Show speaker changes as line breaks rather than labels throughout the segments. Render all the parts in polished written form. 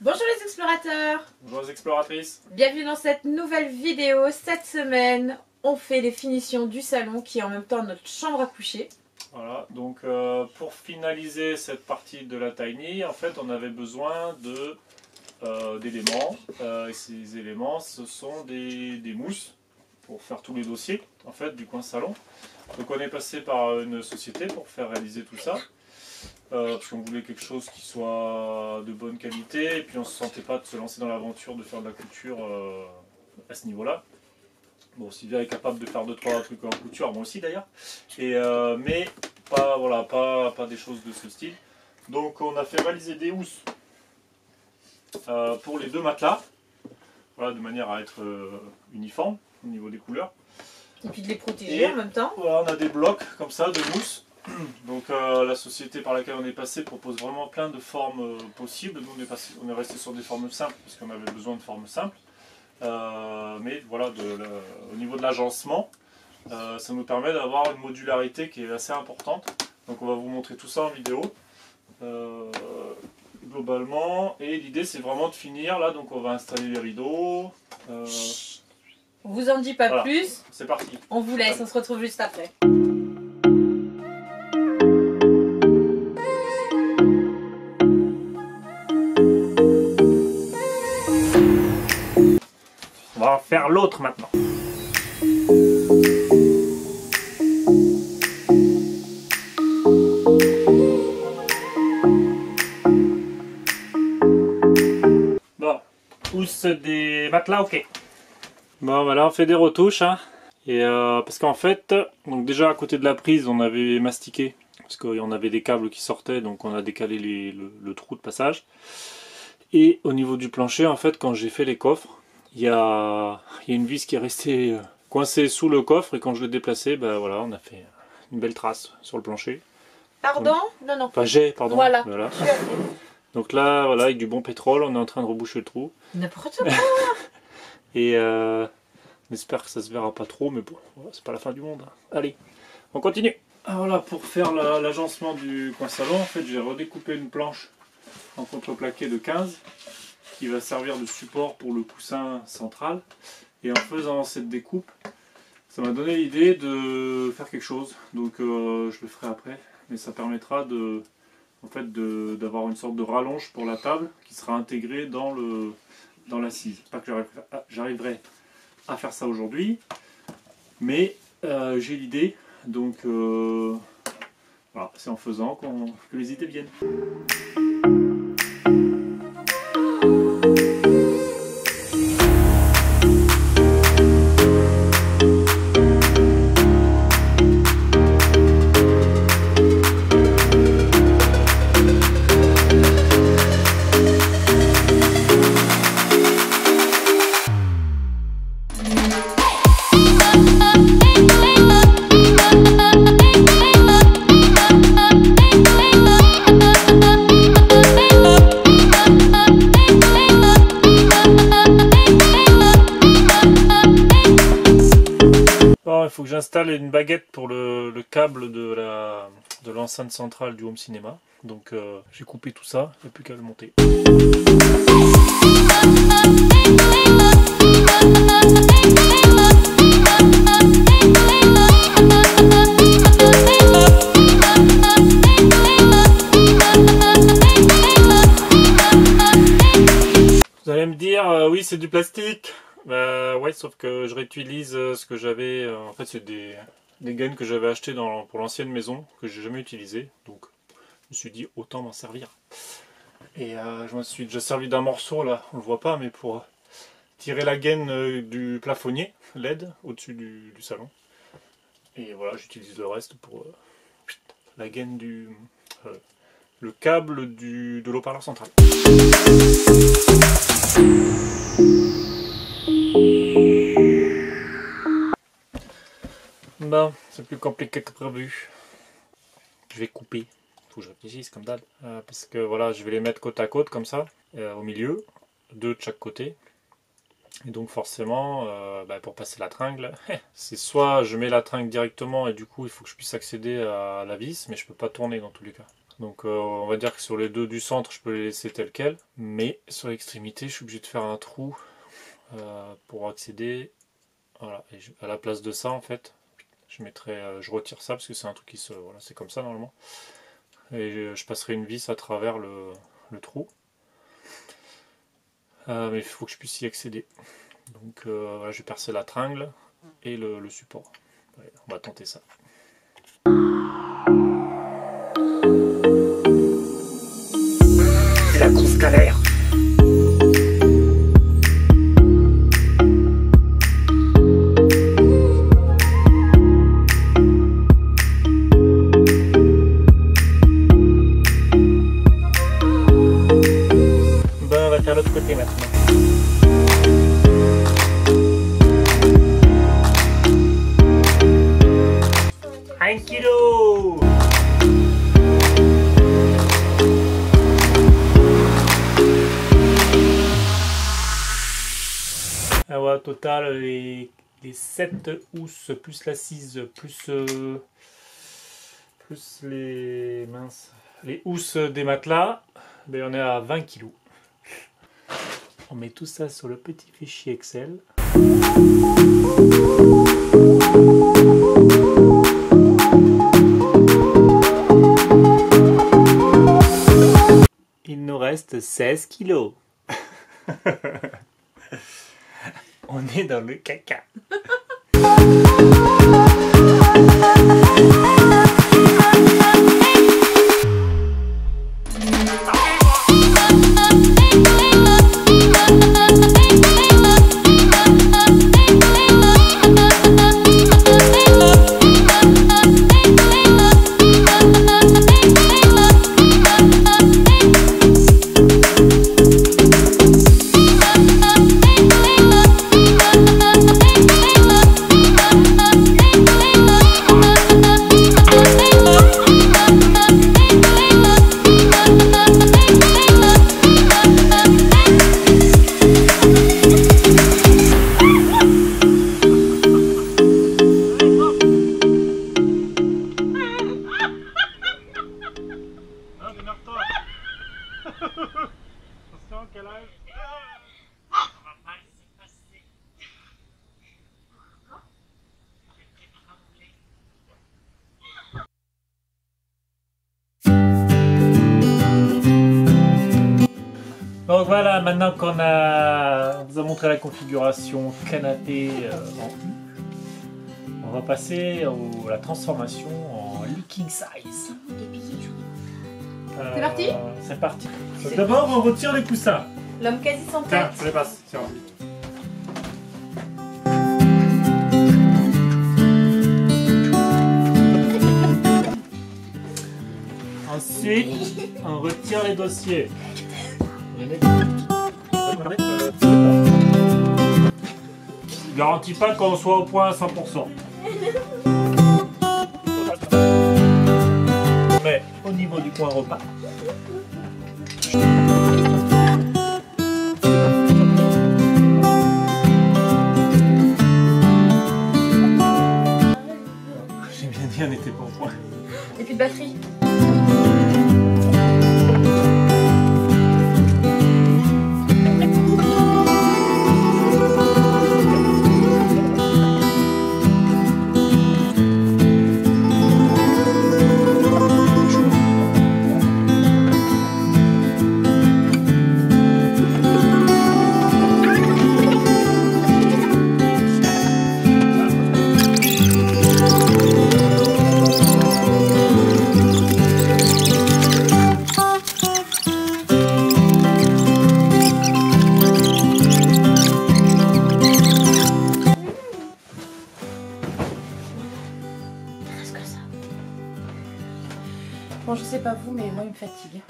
Bonjour les explorateurs.
Bonjour les exploratrices.
Bienvenue dans cette nouvelle vidéo. Cette semaine, on fait les finitions du salon qui est en même temps notre chambre à coucher.
Voilà, donc pour finaliser cette partie de la tiny, en fait on avait besoin d'éléments. Et ces éléments, ce sont des mousses pour faire tous les dossiers en fait du coin salon. Donc on est passé par une société pour faire réaliser tout ça. Parce qu'on voulait quelque chose qui soit de bonne qualité et puis on ne se sentait pas de se lancer dans l'aventure de faire de la couture à ce niveau-là. Bon, Sylvia est capable de faire 2-3 trucs en couture, moi aussi d'ailleurs, mais pas, voilà, pas des choses de ce style. Donc on a fait réaliser des housses pour les deux matelas, voilà, de manière à être uniforme au niveau des couleurs.
Et puis de les protéger en même temps.
Voilà, on a des blocs comme ça de mousse. Donc la société par laquelle on est passé propose vraiment plein de formes possibles. Nous on est resté sur des formes simples parce qu'on avait besoin de formes simples. Mais voilà, au niveau de l'agencement, ça nous permet d'avoir une modularité qui est assez importante. Donc on va vous montrer tout ça en vidéo globalement. Et l'idée c'est vraiment de finir là. Donc on va installer les rideaux.
On vous en dit pas
voilà,
plus.
c'est parti.
On vous laisse, on se retrouve juste après.
On va faire l'autre maintenant. Bon, housse des matelas, ok. Bon, voilà, on fait des retouches, hein. Et parce qu'en fait, donc déjà à côté de la prise, on avait mastiqué parce qu'on avait des câbles qui sortaient, donc on a décalé le trou de passage. Et au niveau du plancher, en fait, quand j'ai fait les coffres, il y a une vis qui est restée coincée sous le coffre et quand je l'ai déplacé, ben voilà, on a fait une belle trace sur le plancher.
Pardon? Non, non.
Enfin, pardon.
Voilà.
Donc là, voilà, avec du bon pétrole, on est en train de reboucher le trou.
N'importe quoi.
Et on espère que ça se verra pas trop, mais bon, voilà, c'est pas la fin du monde. Allez, on continue. Alors là, pour faire l'agencement du coin salon, en fait, j'ai redécoupé une planche en contreplaqué de 15 qui va servir de support pour le coussin central. Et en faisant cette découpe, ça m'a donné l'idée de faire quelque chose. Donc je le ferai après, mais ça permettra d'avoir une sorte de rallonge pour la table qui sera intégrée dans l'assise. Pas que j'arriverai à faire ça aujourd'hui, mais j'ai l'idée. Donc voilà, c'est en faisant que les idées viennent. Il faut que j'installe une baguette pour le câble de l'enceinte centrale du home cinéma. Donc j'ai coupé tout ça, il n'y a plus qu'à le monter. Vous allez me dire, oui c'est du plastique. Ouais, sauf que je réutilise ce que j'avais. En fait, c'est des gaines que j'avais achetées pour l'ancienne maison que j'ai jamais utilisées. Donc, je me suis dit autant m'en servir. Et je me suis déjà servi d'un morceau là, on le voit pas, mais pour tirer la gaine du plafonnier LED au-dessus du salon. Et voilà, j'utilise le reste pour la gaine le câble de l'haut-parleur central. Bon, c'est plus compliqué que prévu. Je vais couper. Faut que je réfléchisse comme d'hab. Parce que voilà, je vais les mettre côte à côte comme ça, au milieu, deux de chaque côté. Et donc forcément, pour passer la tringle, c'est soit je mets la tringle directement et du coup il faut que je puisse accéder à la vis, mais je peux pas tourner dans tous les cas. Donc on va dire que sur les deux du centre, je peux les laisser tels quels, mais sur l'extrémité, je suis obligé de faire un trou pour accéder. Voilà, et à la place de ça en fait, je retire ça parce que c'est un truc qui se, voilà, c'est comme ça normalement, et je passerai une vis à travers le trou. Mais il faut que je puisse y accéder. Donc voilà, je vais percer la tringle et le support. Ouais, on va tenter ça.
C'est la grosse galère.
Ben, on va faire l'autre côté maintenant. 1 kilo. Alors, au total, les 7 housses plus l'assise plus les housses des matelas, ben on est à 20 kg. On met tout ça sur le petit fichier Excel. Il nous reste 16 kilos. On est dans le caca. Donc voilà, maintenant qu'on vous a montré la configuration canapé en U, on va passer à la transformation en looking size.
C'est parti?
C'est parti. Donc d'abord, on retire les coussins.
L'homme quasi sans
Tiens,
tête.
je les passe. Tiens. Ensuite, on retire les dossiers. Je garantis pas qu'on soit au point à 100%. Mais au niveau du point repas. J'ai bien dit on était pas au point.
Et puis de batterie. Bon, je sais pas vous, mais moi il me fatigue.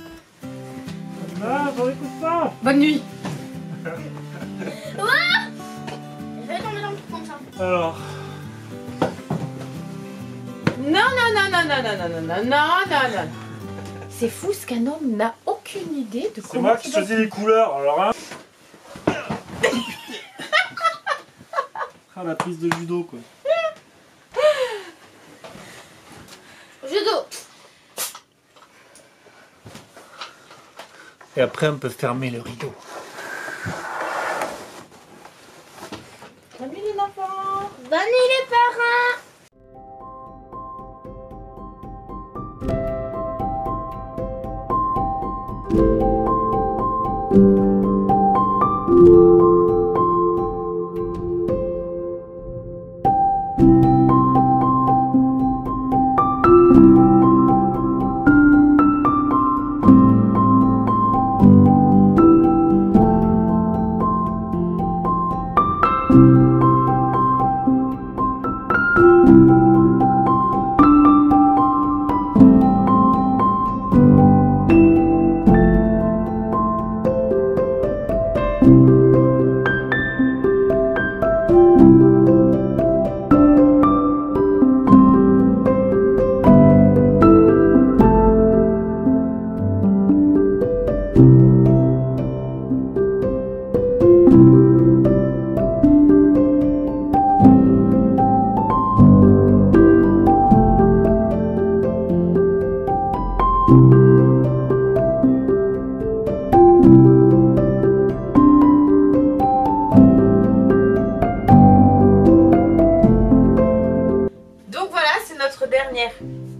Ah, bon, écoute pas.
Bonne nuit.
Je vais tomber dans le trou comme ça.
Alors,
Non, non, non, non, non, non, non, non, non, non, non, non. C'est fou, ce qu'un homme n'a aucune idée de
c'est
comment
moi qui choisis les couleurs. Alors, hein. Ah, la prise de judo quoi.
Judo.
Et après on peut fermer le rideau.
Salut les enfants.
Bonne nuit les parents.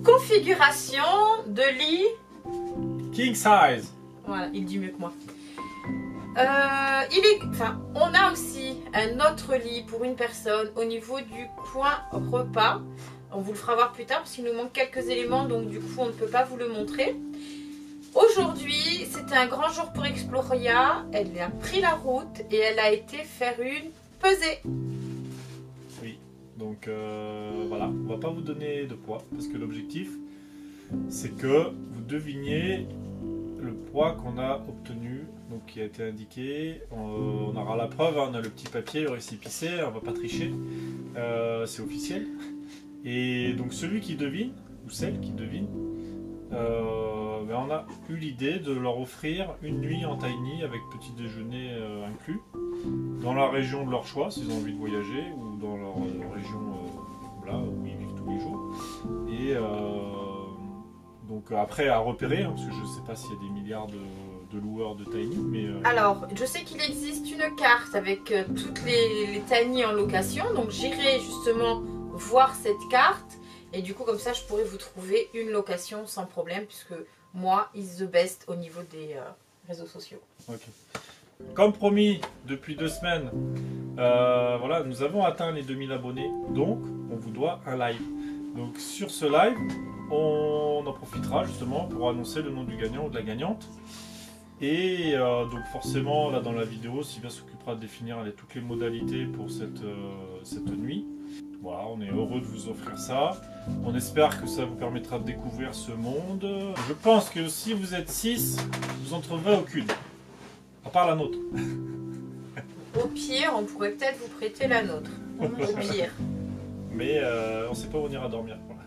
Configuration de lit
King size.
Voilà, il dit mieux que moi. On a aussi un autre lit pour une personne au niveau du coin repas. On vous le fera voir plus tard parce qu'il nous manque quelques éléments, donc du coup on ne peut pas vous le montrer. Aujourd'hui, c'était un grand jour pour Exploria. Elle a pris la route et elle a été faire une pesée.
Donc voilà, on va pas vous donner de poids parce que l'objectif c'est que vous deviniez le poids qu'on a obtenu, donc qui a été indiqué. On aura la preuve, hein, on a le petit papier, le récépissé, on va pas tricher, c'est officiel. Et donc celui qui devine, ou celle qui devine, on a eu l'idée de leur offrir une nuit en tiny avec petit déjeuner inclus, dans la région de leur choix, s'ils ont envie de voyager, ou dans leur région là où ils vivent tous les jours. Et donc après à repérer, hein, parce que je ne sais pas s'il y a des milliards de loueurs de tiny, mais...
Alors, je sais qu'il existe une carte avec toutes les tiny en location, donc j'irai justement voir cette carte, et du coup comme ça je pourrais vous trouver une location sans problème, puisque moi, is the best au niveau des réseaux sociaux.
Ok. Comme promis, depuis 2 semaines, voilà, nous avons atteint les 2000 abonnés, donc on vous doit un live. Donc sur ce live, on en profitera justement pour annoncer le nom du gagnant ou de la gagnante. Et donc forcément, là dans la vidéo, Sylvia s'occupera de définir toutes les modalités pour cette nuit. Voilà, on est heureux de vous offrir ça. On espère que ça vous permettra de découvrir ce monde. Je pense que si vous êtes 6, vous en trouverez aucune. À part la nôtre.
Au pire, on pourrait peut-être vous prêter la nôtre. Au pire.
Mais on ne sait pas où on ira dormir. Voilà.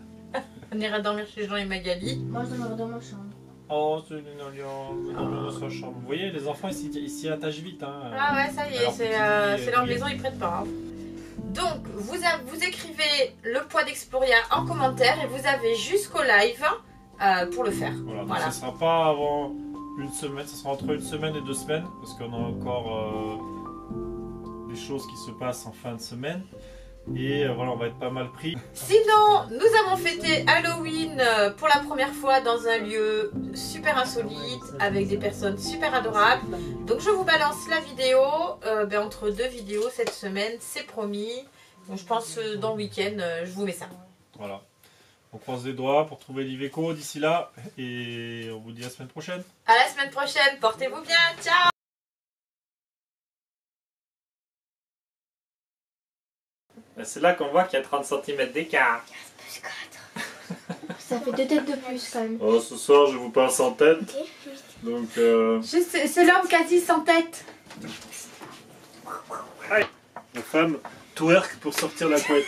On ira dormir chez Jean et Magali.
Moi, je dormirai dans ma chambre.
Oh, c'est une alliance. Dans sa chambre. Vous voyez, les enfants, ils s'y attachent vite. Hein.
Ah ouais, ça y est, c'est leur maison, ils prêtent pas. Hein. Donc, vous écrivez le poids d'Exploria en commentaire et vous avez jusqu'au live pour le faire.
Voilà,
voilà.
Donc ce ne sera pas avant une semaine, ce sera entre 1 semaine et 2 semaines, parce qu'on a encore des choses qui se passent en fin de semaine. Et voilà, on va être pas mal pris.
Sinon, nous avons fêté Halloween pour la première fois dans un lieu super insolite, avec des personnes super adorables. Donc je vous balance la vidéo, entre 2 vidéos cette semaine, c'est promis. Donc je pense dans le week-end, je vous mets ça.
Voilà. On croise les doigts pour trouver l'Iveco d'ici là. Et on vous dit à la semaine prochaine.
À la semaine prochaine, portez-vous bien, ciao!
C'est là qu'on voit qu'il y a 30 cm d'écart.
15 plus 4. Ça fait 2 têtes de plus quand même.
Oh, ce soir, je vous passe en tête.
Ok.
Donc,
C'est l'homme quasi sans tête.
la femme twerk pour sortir la couette.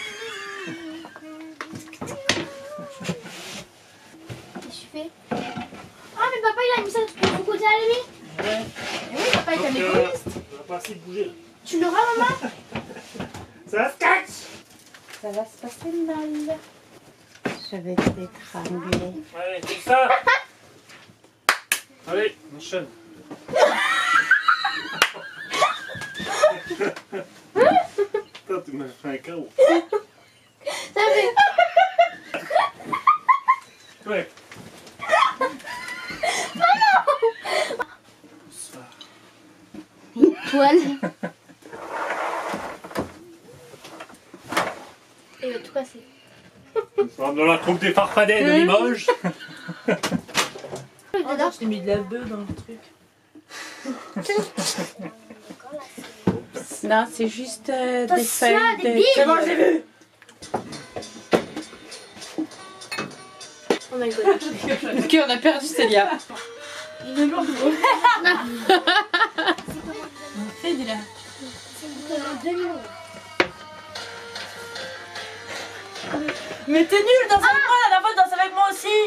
Je fais. Ah, mais papa, il a mis ça de côté à lui.
Oui, papa est un égoïste.
On va pas assez bouger.
Tu l'auras, maman?
Ça se casse.
Ça va se passer mal. Je vais t'étrangler.
Allez, c'est ça. Allez, on enchaîne. Putain, tu m'as fait un chaos.
Ça fait...
Ouais.
Poil. Il va tout casser.
Nous sommes dans la troupe des farfadets de Limoges.
Dedans.
Je t'ai mis de la bœuf dans le truc. Non, c'est juste des
ça,
feuilles
des
de...
billes.
C'est bon, j'ai vu.
Oh my god.
Ok, on a perdu Célia. Une lourde. On fait de la... Mais t'es nul, danse avec moi, la dernière fois danse avec moi aussi.